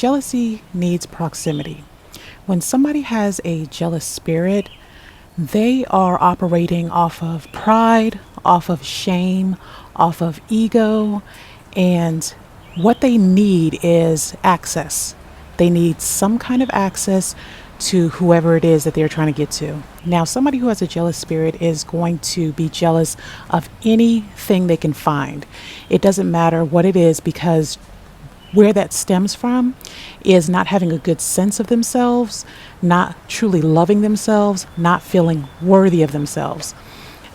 Jealousy needs proximity. When somebody has a jealous spirit, they are operating off of pride, off of shame, off of ego, and what they need is access. They need some kind of access to whoever it is that they're trying to get to. Now, somebody who has a jealous spirit is going to be jealous of anything they can find. It doesn't matter what it is, because where that stems from is not having a good sense of themselves, not truly loving themselves, not feeling worthy of themselves.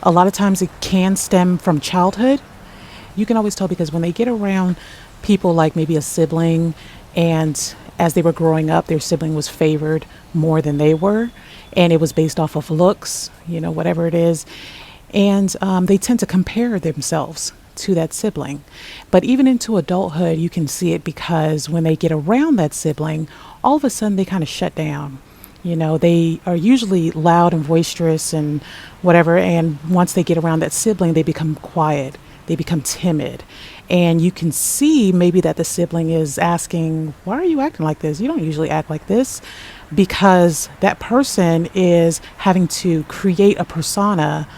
A lot of times it can stem from childhood. You can always tell because when they get around people like maybe a sibling, and as they were growing up, their sibling was favored more than they were, and it was based off of looks, whatever it is. And they tend to compare themselves to that sibling. But even into adulthood, you can see it because when they get around that sibling, all of a sudden they kind of shut down. They are usually loud and boisterous and whatever. And once they get around that sibling, they become quiet. They become timid. And you can see maybe that the sibling is asking, why are you acting like this? You don't usually act like this. Because that person is having to create a persona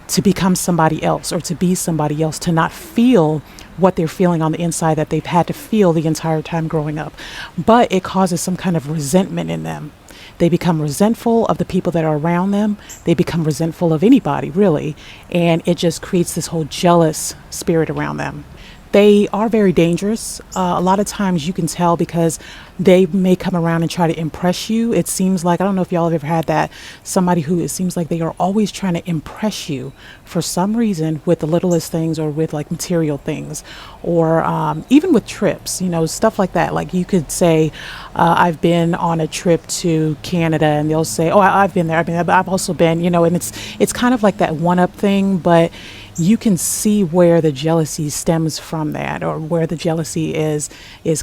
to become somebody else, or to be somebody else, to not feel what they're feeling on the inside that they've had to feel the entire time growing up. But it causes some kind of resentment in them. They become resentful of the people that are around them. They become resentful of anybody, really. And it just creates this whole jealous spirit around them. They are very dangerous. A lot of times you can tell because they may come around and try to impress you. It seems like, I don't know if y'all have ever had that, somebody who it seems like they are always trying to impress you for some reason with the littlest things, or with like material things, or even with trips, stuff like that. Like you could say, I've been on a trip to Canada, and they'll say, oh, I've been there, but I've also been, and it's kind of like that one-up thing, but you can see where the jealousy stems from that, or where the jealousy is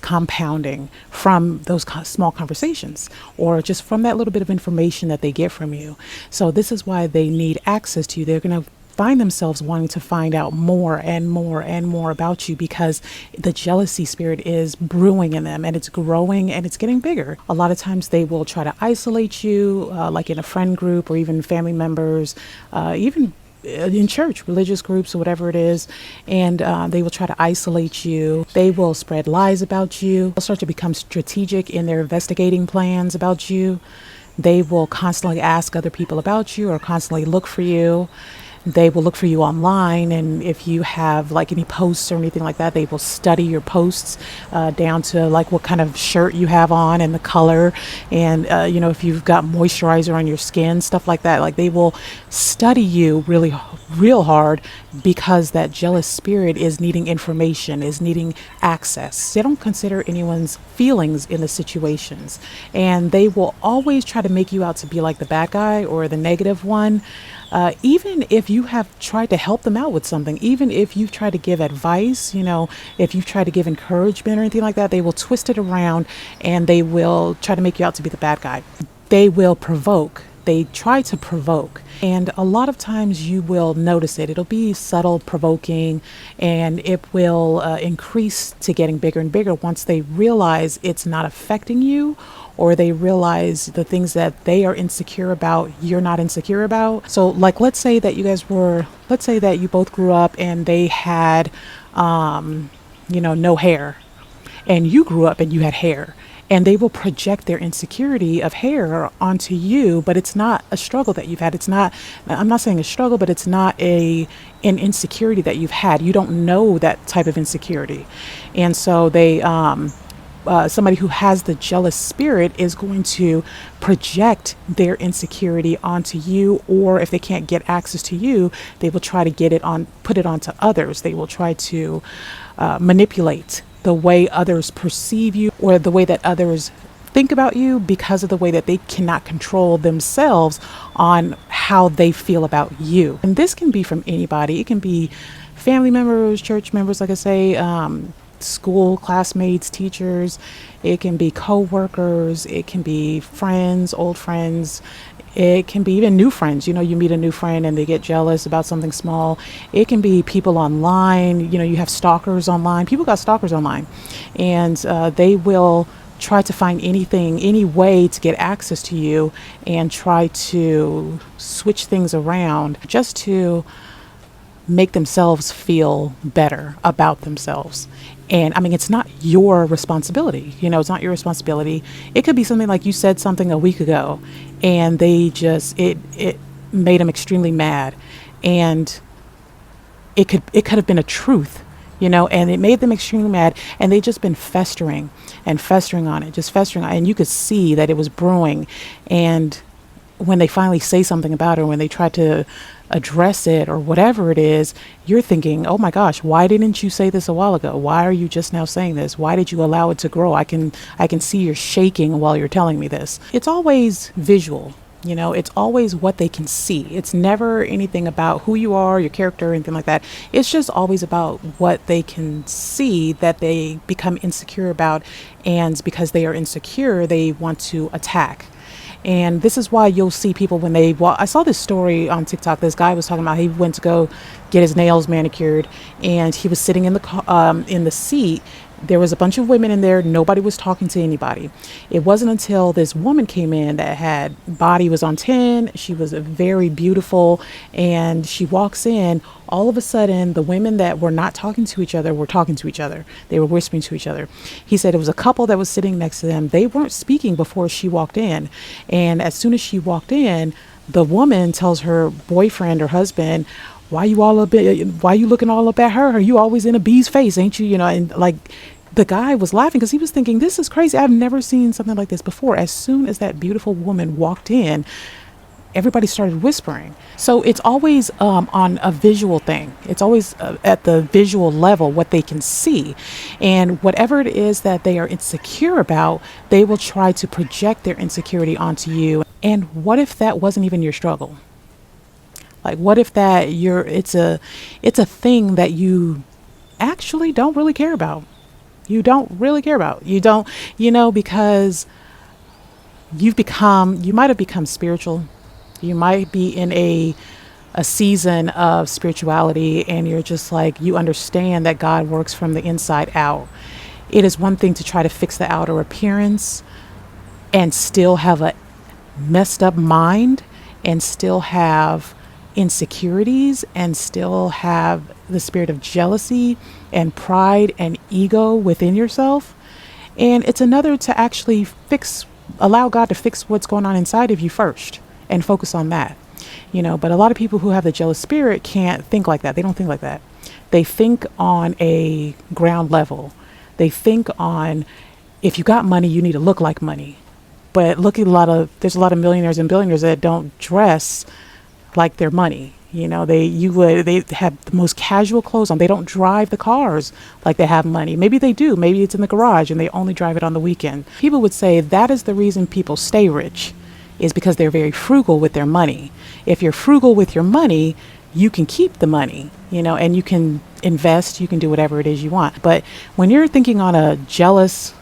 compounding from those small conversations, or just from that little bit of information that they get from you. So this is why they need access to you. They're going to find themselves wanting to find out more and more and more about you, because the jealousy spirit is brewing in them, and it's growing and it's getting bigger. A lot of times they will try to isolate you, like in a friend group, or even family members, even in church, religious groups, or whatever it is, and they will try to isolate you. They will spread lies about you. They'll start to become strategic in their investigating plans about you. They will constantly ask other people about you, or constantly look for you. They will look for you online, and if you have like any posts or anything like that, they will study your posts down to like what kind of shirt you have on, and the color, and if you've got moisturizer on your skin, stuff like that. Like they will study you really real hard, because that jealous spirit is needing information, is needing access. They don't consider anyone's feelings in the situations, and they will always try to make you out to be like the bad guy or the negative one. Even if you have tried to help them out with something, even if you've tried to give advice, if you've tried to give encouragement or anything like that, they will twist it around, and they will try to make you out to be the bad guy. They will provoke. They try to provoke. And a lot of times you will notice it. It'll be subtle provoking, and it will increase to getting bigger and bigger once they realize it's not affecting you, or they realize the things that they are insecure about, you're not insecure about. So like, let's say that you both grew up and they had, no hair, and you grew up and you had hair. And they will project their insecurity of hair onto you, but it's not a struggle that you've had. I'm not saying a struggle, but it's not an insecurity that you've had. You don't know that type of insecurity. And so somebody who has the jealous spirit is going to project their insecurity onto you, or if they can't get access to you, they will try to put it onto others. They will try to manipulate the way others perceive you, or the way that others think about you, because of the way that they cannot control themselves on how they feel about you. And this can be from anybody. It can be family members, church members, like I say, school classmates, teachers. It can be co-workers. It can be friends, old friends. It can be even new friends. You meet a new friend and they get jealous about something small. It can be people online. You have stalkers online. People got stalkers online, and they will try to find anything, any way to get access to you and try to switch things around just to make themselves feel better about themselves. And I mean, it's not your responsibility. It's not your responsibility. It could be something like you said something a week ago and it made them extremely mad. And it could have been a truth, and it made them extremely mad, and they just been festering and festering on it, just festering on it. And you could see that it was brewing. And when they finally say something about it, or when they try to address it or whatever it is, you're thinking, oh my gosh, why didn't you say this a while ago? Why are you just now saying this? Why did you allow it to grow? I can see you're shaking while you're telling me this. It's always visual. It's always what they can see. It's never anything about who you are, your character, anything like that. It's just always about what they can see that they become insecure about. And because they are insecure, they want to attack. And this is why you'll see people when they walk. I saw this story on TikTok. This guy was talking about he went to go get his nails manicured, and he was sitting in the seat. There was a bunch of women in there. Nobody was talking to anybody. It wasn't until this woman came in that had body was on 10. She was very beautiful. And she walks in. All of a sudden, the women that were not talking to each other were talking to each other. They were whispering to each other. He said it was a couple that was sitting next to them. They weren't speaking before she walked in. And as soon as she walked in, the woman tells her boyfriend or husband, why you looking all up at her? Are you always in a bee's face, ain't you? And like the guy was laughing because he was thinking, this is crazy. I've never seen something like this before. As soon as that beautiful woman walked in, everybody started whispering. So it's always on a visual thing. It's always at the visual level, what they can see. And whatever it is that they are insecure about, they will try to project their insecurity onto you. And what if that wasn't even your struggle? Like, what if it's a thing that you actually don't really care about? You don't really care about. You don't, because you might have become spiritual. You might be in a season of spirituality, and you're just like, you understand that God works from the inside out. It is one thing to try to fix the outer appearance and still have a messed up mind and still have insecurities and still have the spirit of jealousy and pride and ego within yourself. And it's another to actually allow God to fix what's going on inside of you first and focus on that. But a lot of people who have the jealous spirit can't think like that. They don't think like that. They think on a ground level. They think on, if you got money, you need to look like money. But there's a lot of millionaires and billionaires that don't dress like their money. They have the most casual clothes on. They don't drive the cars like they have money. Maybe they do. Maybe it's in the garage and they only drive it on the weekend. People would say that is the reason people stay rich, is because they're very frugal with their money. If you're frugal with your money, you can keep the money, and you can invest, you can do whatever it is you want. But when you're thinking on a jealous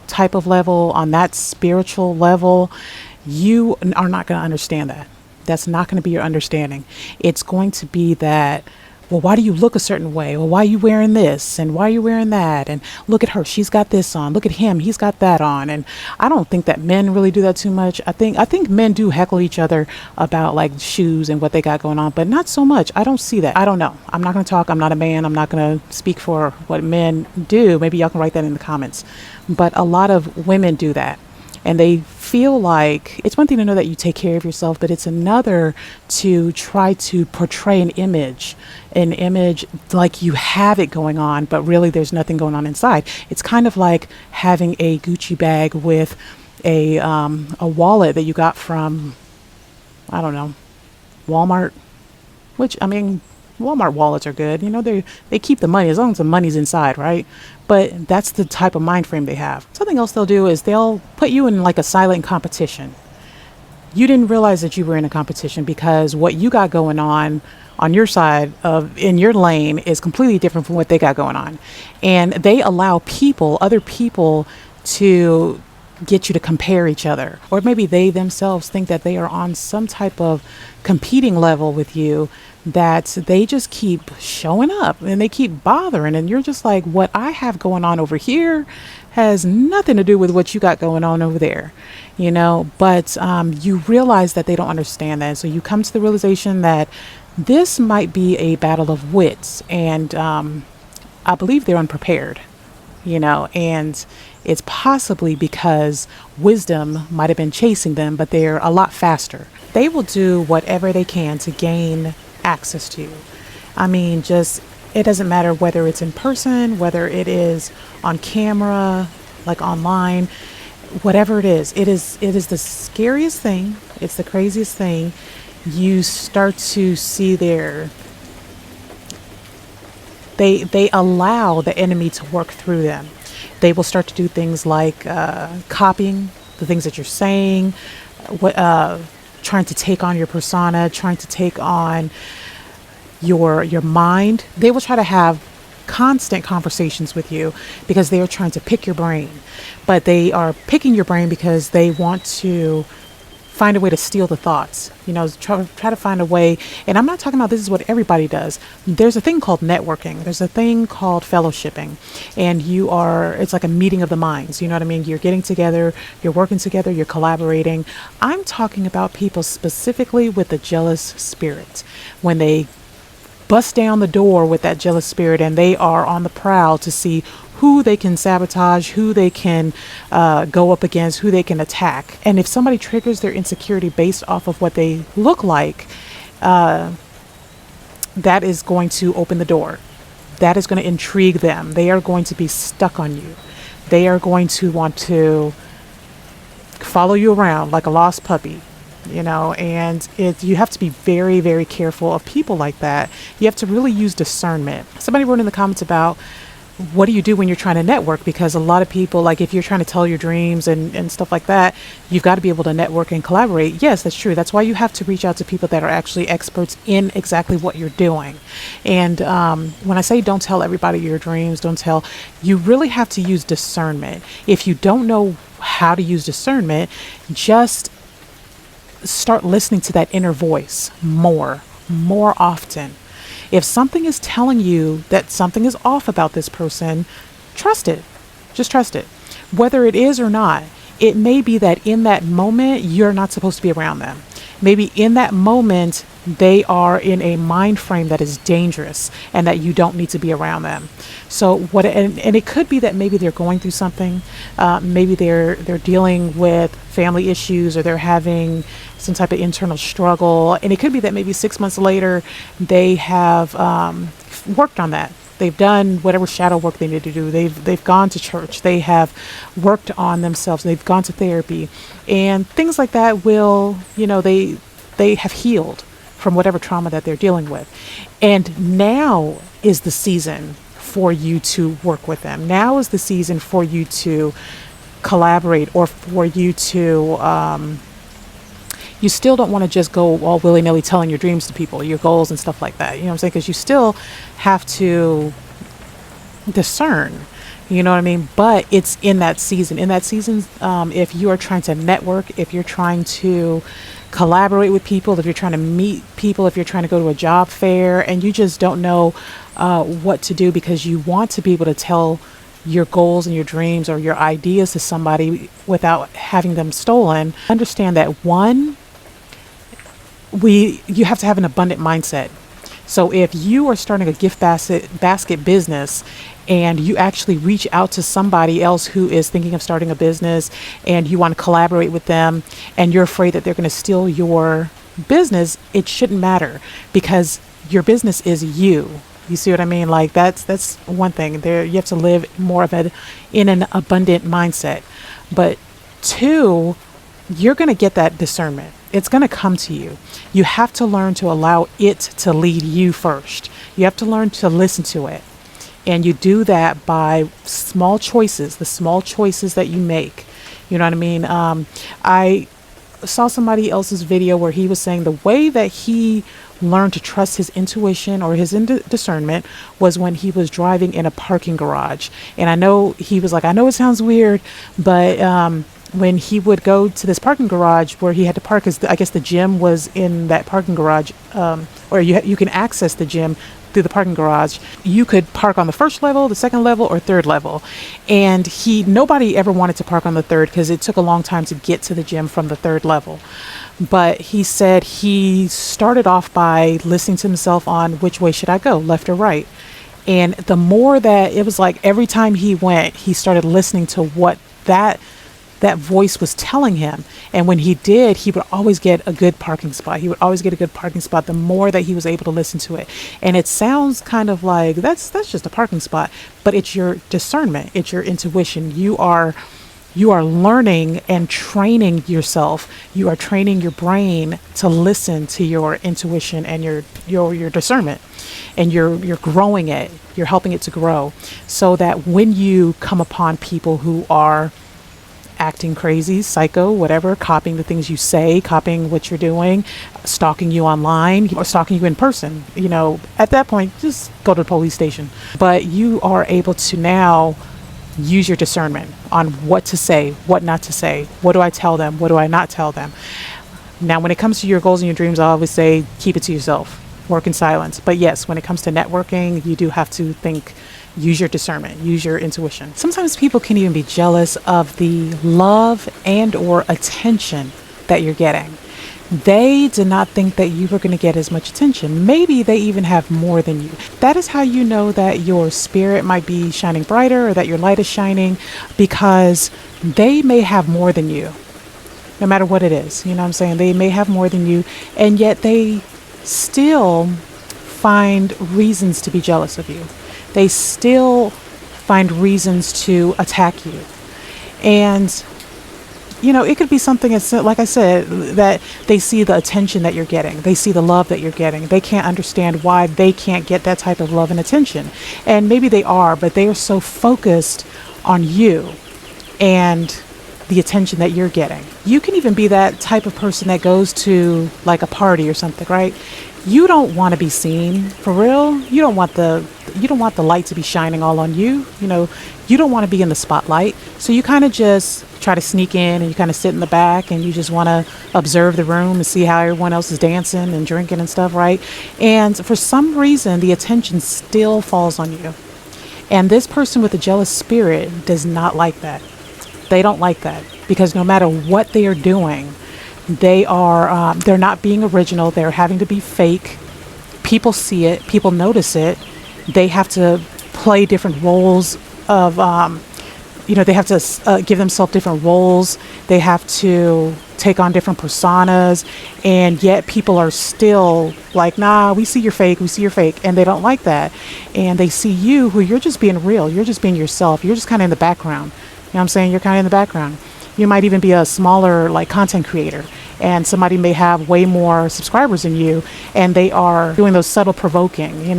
type of level, on that spiritual level, you are not going to understand that. That's not going to be your understanding. It's going to be that, well, why do you look a certain way? Well, why are you wearing this? And why are you wearing that? And look at her, she's got this on. Look at him, he's got that on. And I don't think that men really do that too much. I think men do heckle each other about like shoes and what they got going on, but not so much. I don't see that. I don't know. I'm not going to talk. I'm not a man. I'm not going to speak for what men do. Maybe y'all can write that in the comments. But a lot of women do that. And they feel like it's one thing to know that you take care of yourself, but it's another to try to portray an image like you have it going on, but really there's nothing going on inside. It's kind of like having a Gucci bag with a wallet that you got from, I don't know, Walmart, which, I mean, Walmart wallets are good. They keep the money as long as the money's inside, right? But that's the type of mind frame they have. Something else they'll do is they'll put you in like a silent competition. You didn't realize that you were in a competition because what you got going on your side in your lane is completely different from what they got going on. And they allow other people to get you to compare each other, or maybe they themselves think that they are on some type of competing level with you, that they just keep showing up and they keep bothering, and you're just like, what I have going on over here has nothing to do with what you got going on over there, but you realize that they don't understand that. So you come to the realization that this might be a battle of wits, and I believe they're unprepared, and it's possibly because wisdom might have been chasing them, but they're a lot faster. They will do whatever they can to gain access to you. It doesn't matter whether it's in person, whether it is on camera, like online, whatever it is the scariest thing. It's the craziest thing. You start to see they allow the enemy to work through them. They will start to do things like copying the things that you're saying, trying to take on your persona, trying to take on your mind. They will try to have constant conversations with you because they are trying to pick your brain. But they are picking your brain because they want to find a way to steal the thoughts, try to find a way. And I'm not talking about this is what everybody does. There's a thing called networking. There's a thing called fellowshipping. And it's like a meeting of the minds. You know what I mean? You're getting together, you're working together, you're collaborating. I'm talking about people specifically with the jealous spirit. When they bust down the door with that jealous spirit and they are on the prowl to see who they can sabotage, who they can go up against, who they can attack. And if somebody triggers their insecurity based off of what they look like, that is going to open the door. That is going to intrigue them. They are going to be stuck on you. They are going to want to follow you around like a lost puppy. And you have to be very, very careful of people like that. You have to really use discernment. Somebody wrote in the comments about, what do you do when you're trying to network? Because a lot of people, like if you're trying to tell your dreams and stuff like that, you've got to be able to network and collaborate. Yes, that's true. That's why you have to reach out to people that are actually experts in exactly what you're doing. And when I say don't tell everybody your dreams, you really have to use discernment. If you don't know how to use discernment, just start listening to that inner voice more often. If something is telling you that something is off about this person, trust it. Just trust it. Whether it is or not, it may be that in that moment, you're not supposed to be around them. Maybe in that moment, they are in a mind frame that is dangerous and that you don't need to be around them. So and it could be that maybe they're going through something. Maybe they're dealing with family issues, or they're having some type of internal struggle. And it could be that maybe 6 months later, they have worked on that. They've done whatever shadow work they need to do. They've gone to church. They have worked on themselves. They've gone to therapy, and things like that will, they have healed from whatever trauma that they're dealing with. And now is the season for you to work with them. Now is the season for you to collaborate, or for you to, you still don't want to just go all willy-nilly telling your dreams to people, your goals and stuff like that. You know what I'm saying? Because you still have to discern, you know what I mean? But it's in that season. In that season, if you are trying to network, if you're trying to collaborate with people, if you're trying to meet people, if you're trying to go to a job fair and you just don't know what to do because you want to be able to tell your goals and your dreams or your ideas to somebody without having them stolen, understand that you have to have an abundant mindset. So if you are starting a gift basket business and you actually reach out to somebody else who is thinking of starting a business and you want to collaborate with them and you're afraid that they're going to steal your business, it shouldn't matter, because your business is you. You see what I mean? Like that's one thing. There, you have to live more of in an abundant mindset. But two, you're going to get that discernment. It's going to come to you. You have to learn to allow it to lead you first. You have to learn to listen to it. And you do that by small choices, the small choices that you make. You know what I mean? I saw somebody else's video where he was saying the way that he learned to trust his intuition or his discernment was when he was driving in a parking garage. And I know he was like, I know it sounds weird, but when he would go to this parking garage where he had to park, because I guess the gym was in that parking garage, or you can access the gym through the parking garage. You could park on the first level, the second level, or third level. And nobody ever wanted to park on the third because it took a long time to get to the gym from the third level. But he said he started off by listening to himself on which way should I go, left or right. And the more that it was like every time he went, he started listening to what that voice was telling him. And when he did, he would always get a good parking spot. He would always get a good parking spot the more that he was able to listen to it. And it sounds kind of like that's just a parking spot, but it's your discernment. It's your intuition. You are learning and training yourself. You are training your brain to listen to your intuition and your discernment. And you're growing it. You're helping it to grow so that when you come upon people who are acting crazy, psycho, whatever, copying the things you say, copying what you're doing, stalking you online, or stalking you in person, at that point, just go to the police station. But you are able to now use your discernment on what to say, what not to say. What do I tell them? What do I not tell them? Now, when it comes to your goals and your dreams, I always say, keep it to yourself. Work in silence. But yes, when it comes to networking, you do have to use your discernment, use your intuition. Sometimes people can even be jealous of the love and or attention that you're getting. They did not think that you were going to get as much attention. Maybe they even have more than you. That is how you know that your spirit might be shining brighter or that your light is shining, because they may have more than you, no matter what it is. You know what I'm saying? They may have more than you, and yet they still find reasons to be jealous of you. They still find reasons to attack you. And, it could be something as, like I said, that they see the attention that you're getting. They see the love that you're getting. They can't understand why they can't get that type of love and attention. And maybe they are, but they are so focused on you and the attention that you're getting. You can even be that type of person that goes to like a party or something, right? You don't want to be seen, for real. You don't want the light to be shining all on you. You don't want to be in the spotlight. So you kind of just try to sneak in and you kind of sit in the back and you just want to observe the room and see how everyone else is dancing and drinking and stuff, right? And for some reason, the attention still falls on you. And this person with a jealous spirit does not like that. They don't like that, because no matter what they are doing, they're not being original. They're having to be fake. People see it. People notice it. They have to play different roles of, they have to give themselves different roles. They have to take on different personas. And yet people are still like, nah, we see you're fake. We see you're fake. And they don't like that. And they see you, who you're just being real. You're just being yourself. You're just kind of in the background. You know what I'm saying? You're kind of in the background. You might even be a smaller content creator, and somebody may have way more subscribers than you, and they are doing those subtle provoking,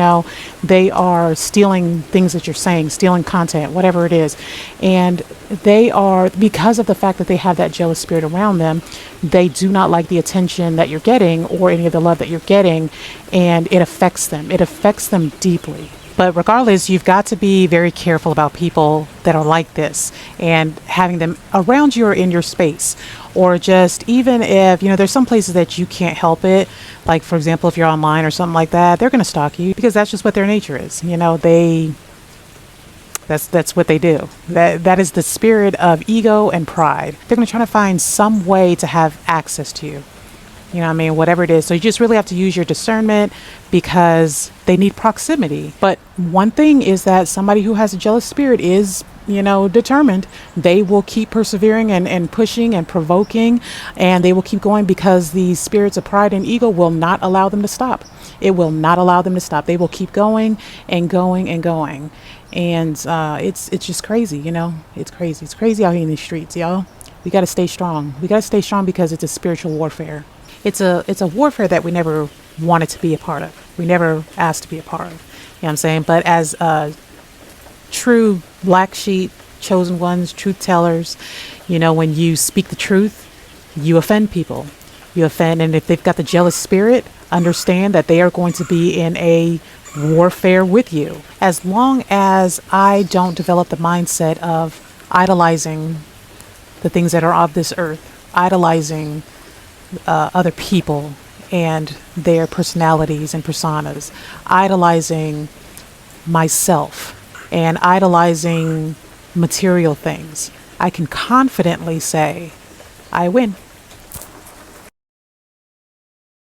they are stealing things that you're saying, stealing content, whatever it is. And they are, because of the fact that they have that jealous spirit around them, they do not like the attention that you're getting or any of the love that you're getting, and it affects them. It affects them deeply. But regardless, you've got to be very careful about people that are like this and having them around you or in your space. Or just even if, there's some places that you can't help it. Like, for example, if you're online or something like that, they're going to stalk you because that's just what their nature is. That's what they do. That is the spirit of ego and pride. They're going to try to find some way to have access to you. Whatever it is. So you just really have to use your discernment, because they need proximity. But one thing is that somebody who has a jealous spirit is, determined. They will keep persevering and pushing and provoking, and they will keep going, because the spirits of pride and ego will not allow them to stop. It will not allow them to stop. They will keep going and going and going. And it's just crazy, It's crazy. It's crazy out here in these streets, y'all. We got to stay strong. We got to stay strong, because it's a spiritual warfare. It's a warfare that we never wanted to be a part of. We never asked to be a part of. You know what I'm saying? But as true black sheep, chosen ones, truth tellers, when you speak the truth, you offend people. You offend, and if they've got the jealous spirit, understand that they are going to be in a warfare with you. As long as I don't develop the mindset of idolizing the things that are of this earth, idolizing other people and their personalities and personas, idolizing myself and idolizing material things, I can confidently say, I win.